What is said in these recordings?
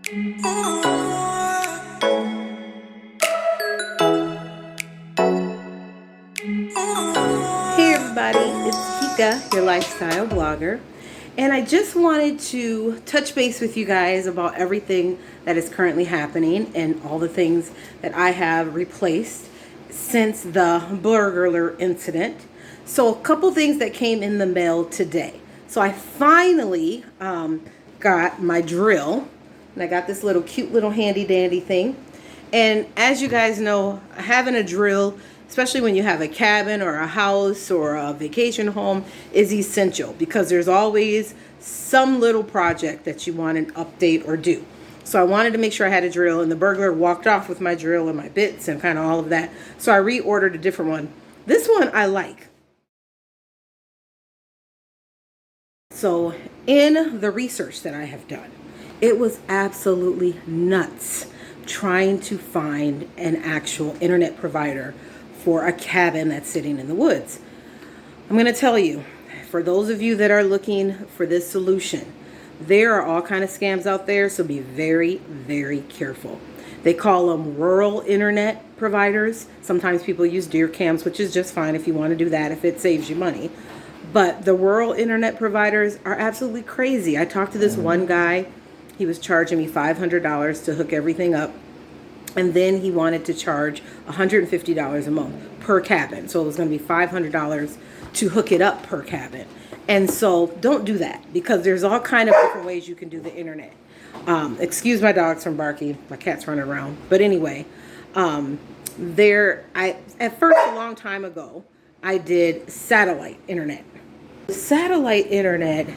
Hey everybody, it's Kika, your lifestyle blogger, and I just wanted to touch base with you guys about everything that is currently happening and all the things that I have replaced since the burglar incident. So a couple things that came in the mail today. So I finally got my drill, and I got this little cute little handy dandy thing. And as you guys know, having a drill, especially when you have a cabin or a house or a vacation home, is essential because there's always some little project that you want to update or do. So I wanted to make sure I had a drill, and the burglar walked off with my drill and my bits and kind of all of that. So I reordered a different one. This one I like. So in the research that I have done, it was absolutely nuts trying to find an actual internet provider for a cabin that's sitting in the woods. I'm going to tell you, for those of you that are looking for this solution, there are all kind of scams out there, so be very, very careful. They call them rural internet providers. Sometimes people use deer cams, which is just fine if you want to do that, if it saves you money. But the rural internet providers are absolutely crazy. I talked to this one guy. He was charging me $500 to hook everything up. And then he wanted to charge $150 a month per cabin. So it was going to be $500 to hook it up per cabin. And so don't do that, because there's all kind of different ways you can do the internet. Excuse my dogs from barking. My cat's running around. But anyway, at first, a long time ago, I did satellite internet. Satellite internet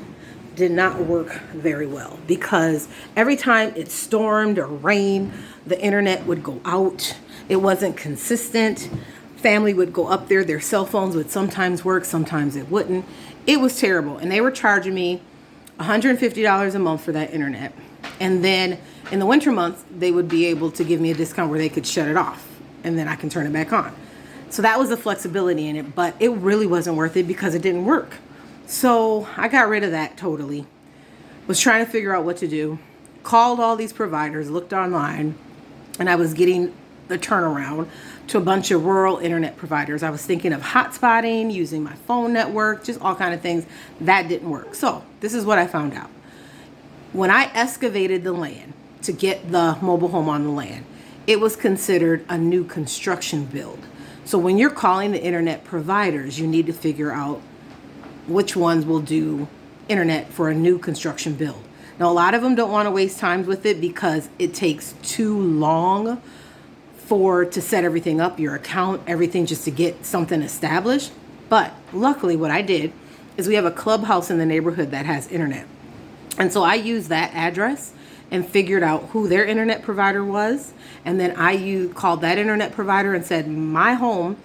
did not work very well because every time it stormed or rained, the internet would go out. It wasn't consistent. Family would go up there. Their cell phones would sometimes work, sometimes it wouldn't. It was terrible. And they were charging me $150 a month for that internet. And then in the winter months, they would be able to give me a discount where they could shut it off and then I can turn it back on. So that was the flexibility in it, but it really wasn't worth it because it didn't work. So I got rid of that totally. Was trying to figure out what to do. Called all these providers, looked online, and I was getting the turnaround to a bunch of rural internet providers. I was thinking of hotspotting, using my phone network, just all kind of things. That didn't work. So this is what I found out. When I excavated the land to get the mobile home on the land, it was considered a new construction build. So when you're calling the internet providers, you need to figure out which ones will do internet for a new construction build. Now, a lot of them don't want to waste time with it because it takes too long to set everything up, your account, everything, just to get something established. But luckily what I did is we have a clubhouse in the neighborhood that has internet. And so I used that address and figured out who their internet provider was. And then I called that internet provider and said, my home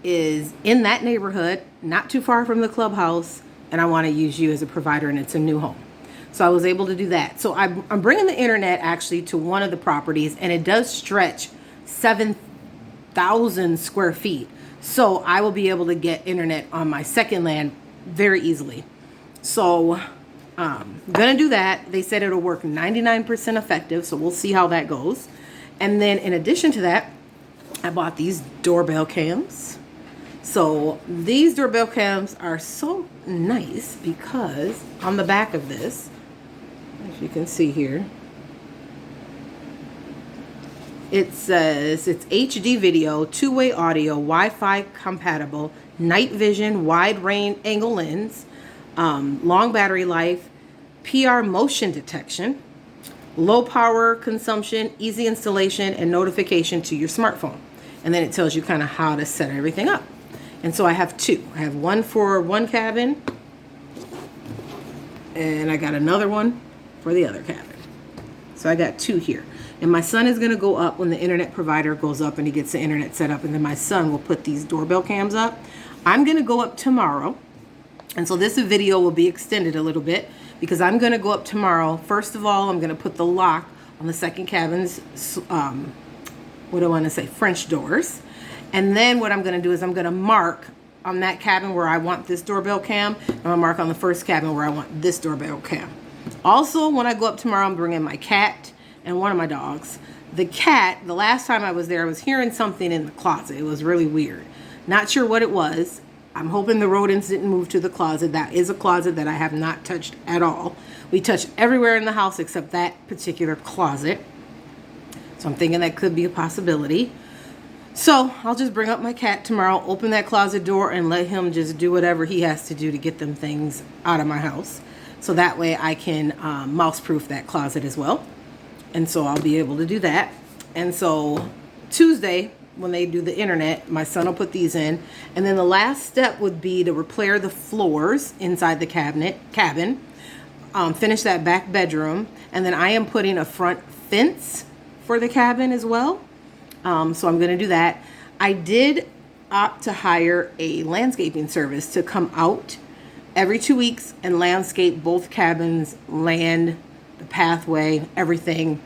is in that neighborhood, not too far from the clubhouse, and I want to use you as a provider, and it's a new home. So I was able to do that. So I'm bringing the internet actually to one of the properties, and it does stretch 7,000 square feet. So I will be able to get internet on my second land very easily. So I'm going to do that. They said it'll work 99% effective, so we'll see how that goes. And then in addition to that, I bought these doorbell cams. So these doorbell cams are so nice because on the back of this, as you can see here, it says it's HD video, two-way audio, Wi-Fi compatible, night vision, wide range angle lens, long battery life, PR motion detection, low power consumption, easy installation, and notification to your smartphone. And then it tells you kind of how to set everything up. And so I have two. I have one for one cabin, and I got another one for the other cabin. So I got two here. And my son is going to go up when the internet provider goes up and he gets the internet set up, and then my son will put these doorbell cams up. I'm going to go up tomorrow. And so this video will be extended a little bit because I'm going to go up tomorrow. First of all, I'm going to put the lock on the second cabin's, French doors. And then what I'm going to do is I'm going to mark on that cabin where I want this doorbell cam. I'm going to mark on the first cabin where I want this doorbell cam. Also, when I go up tomorrow, I'm bringing my cat and one of my dogs. The cat, the last time I was there, I was hearing something in the closet. It was really weird. Not sure what it was. I'm hoping the rodents didn't move to the closet. That is a closet that I have not touched at all. We touched everywhere in the house except that particular closet. So I'm thinking that could be a possibility. So I'll just bring up my cat tomorrow, open that closet door, and let him just do whatever he has to do to get them things out of my house. So that way I can mouse-proof that closet as well. And so I'll be able to do that. And so Tuesday, when they do the internet, my son will put these in. And then the last step would be to repair the floors inside the cabin, finish that back bedroom. And then I am putting a front fence for the cabin as well. So I'm going to do that. I did opt to hire a landscaping service to come out every 2 weeks and landscape both cabins, land, the pathway, everything.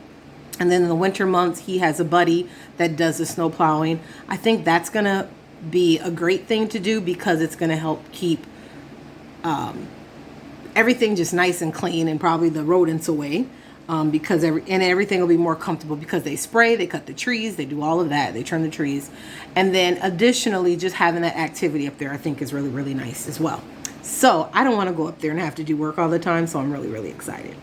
And then in the winter months, he has a buddy that does the snow plowing. I think that's going to be a great thing to do because it's going to help keep everything just nice and clean and probably the rodents away. Because everything will be more comfortable because they spray, they cut the trees, they do all of that, they trim the trees. And then additionally, just having that activity up there, I think is really, really nice as well. So I don't want to go up there and have to do work all the time. So I'm really, really excited.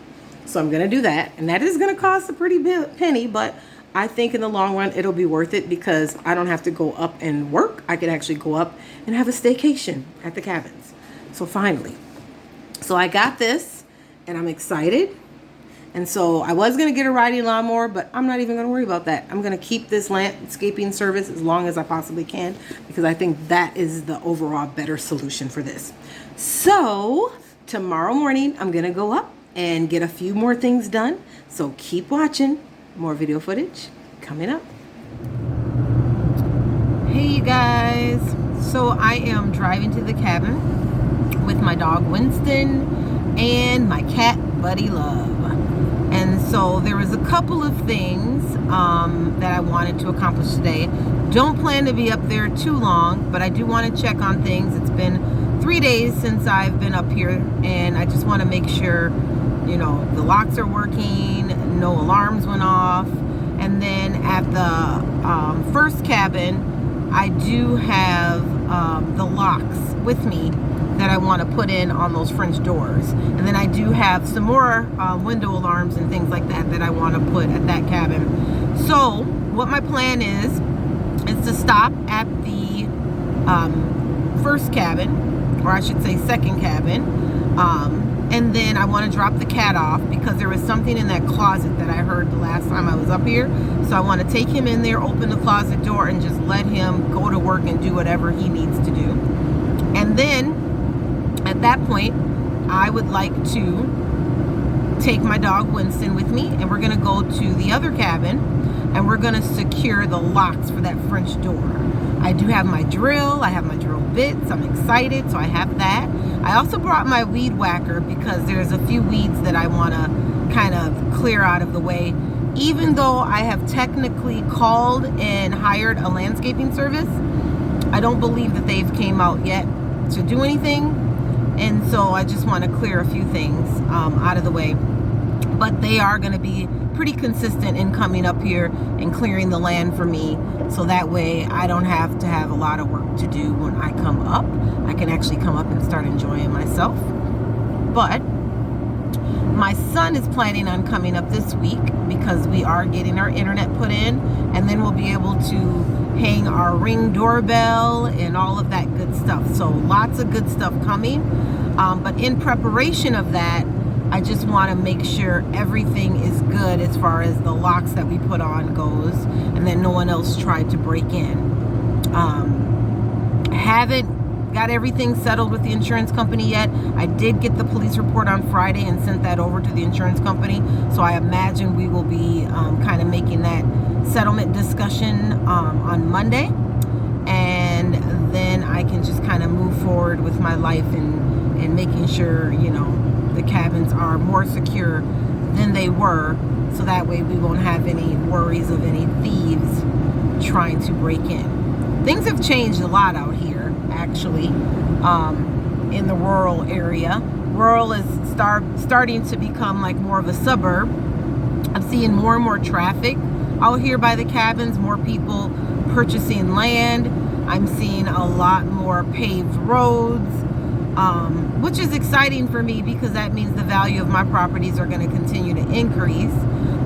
So I'm going to do that. And that is going to cost a pretty penny, but I think in the long run, it'll be worth it because I don't have to go up and work. I could actually go up and have a staycation at the cabins. So finally, so I got this and I'm excited. And so I was going to get a riding lawnmower, but I'm not even going to worry about that. I'm going to keep this landscaping service as long as I possibly can because I think that is the overall better solution for this. So tomorrow morning, I'm going to go up and get a few more things done. So keep watching. More video footage coming up. Hey, you guys. So I am driving to the cabin with my dog Winston and my cat Buddy Love. And so there was a couple of things that I wanted to accomplish today. Don't plan to be up there too long, but I do want to check on things. It's been 3 days since I've been up here, and I just want to make sure, you know, the locks are working, no alarms went off. And then at the first cabin, I do have the locks with me that I want to put in on those French doors. And then I do have some more window alarms and things like that that I want to put at that cabin. So what my plan is to stop at the first cabin, or I should say second cabin, and then I want to drop the cat off because there was something in that closet that I heard the last time I was up here. So I want to take him in there, open the closet door, and just let him go to work and do whatever he needs to do. And then at that point, I would like to take my dog Winston with me, and we're going to go to the other cabin, and we're going to secure the locks for that French door. I do have my drill. I have my drill bits. I'm excited, so I have that. I also brought my weed whacker because there's a few weeds that I want to kind of clear out of the way. Even though I have technically called and hired a landscaping service, I don't believe that they've came out yet to do anything. And so I just want to clear a few things out of the way. But they are going to be pretty consistent in coming up here and clearing the land for me. So that way I don't have to have a lot of work to do when I come up. I can actually come up and start enjoying myself. But my son is planning on coming up this week because we are getting our internet put in. And then we'll be able to hang our Ring doorbell and all of that good stuff. So lots of good stuff coming. But in preparation of that, I just want to make sure everything is good as far as the locks that we put on goes, and then no one else tried to break in. Haven't got everything settled with the insurance company yet. I did get the police report on Friday and sent that over to the insurance company. So I imagine we will be kind of making that settlement discussion on Monday. And then I can just kind of move forward with my life and making sure, you know, the cabins are more secure than they were. So that way we won't have any worries of any thieves trying to break in. Things have changed a lot out here, actually, in the rural area. Rural is starting to become like more of a suburb. I'm seeing more and more traffic out here by the cabins, more people purchasing land. I'm seeing a lot more paved roads, which is exciting for me because that means the value of my properties are going to continue to increase.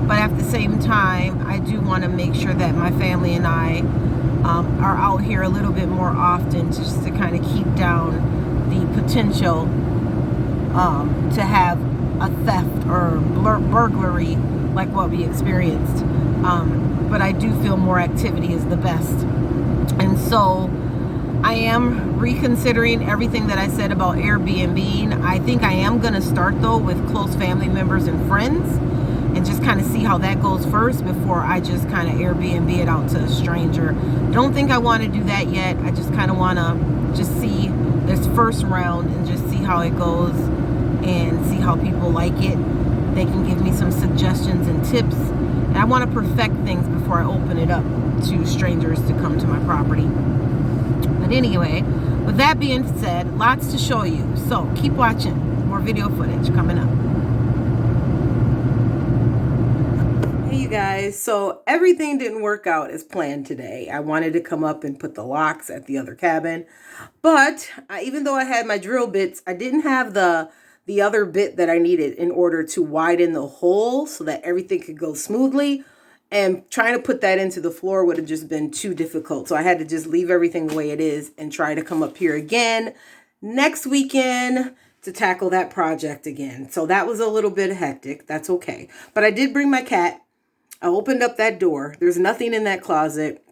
But at the same time, I do want to make sure that my family and I are out here a little bit more often, just to kind of keep down the potential to have a theft or burglary like what we experienced. But I do feel more activity is the best. And so I am reconsidering everything that I said about Airbnb. I think I am going to start though with close family members and friends, and just kind of see how that goes first before I just kind of Airbnb it out to a stranger. Don't think I want to do that yet. I just kind of want to just see this first round and just see how it goes and see how people like it. They can give me some suggestions and tips. And I want to perfect things before I open it up to strangers to come to my property. But anyway, with that being said, lots to show you. So keep watching. More video footage coming up. Hey you guys, so everything didn't work out as planned today. I wanted to come up and put the locks at the other cabin. But even though I had my drill bits, I didn't have the other bit that I needed in order to widen the hole so that everything could go smoothly. And trying to put that into the floor would have just been too difficult. So I had to just leave everything the way it is and try to come up here again next weekend to tackle that project again. So that was a little bit hectic. That's okay. But I did bring my cat. I opened up that door. There's nothing in that closet.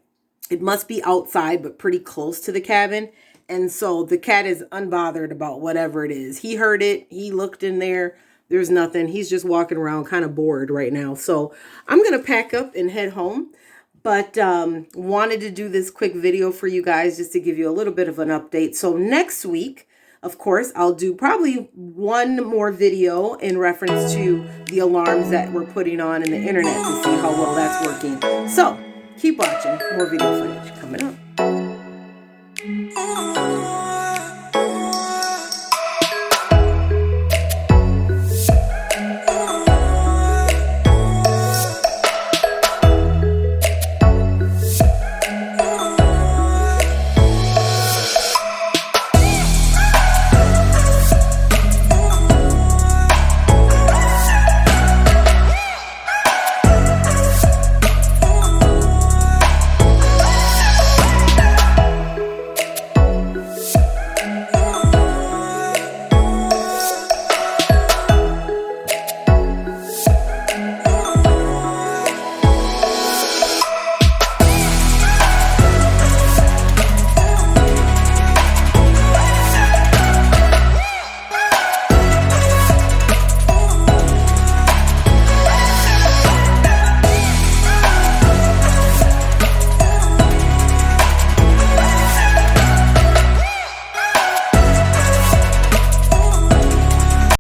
It must be outside, but pretty close to the cabin. And so the cat is unbothered about whatever it is. He heard it. He looked in there. There's nothing. He's just walking around kind of bored right now. So I'm going to pack up and head home. But wanted to do this quick video for you guys just to give you a little bit of an update. So next week, of course, I'll do probably one more video in reference to the alarms that we're putting on in the internet to see how well that's working. So keep watching. More video footage coming up.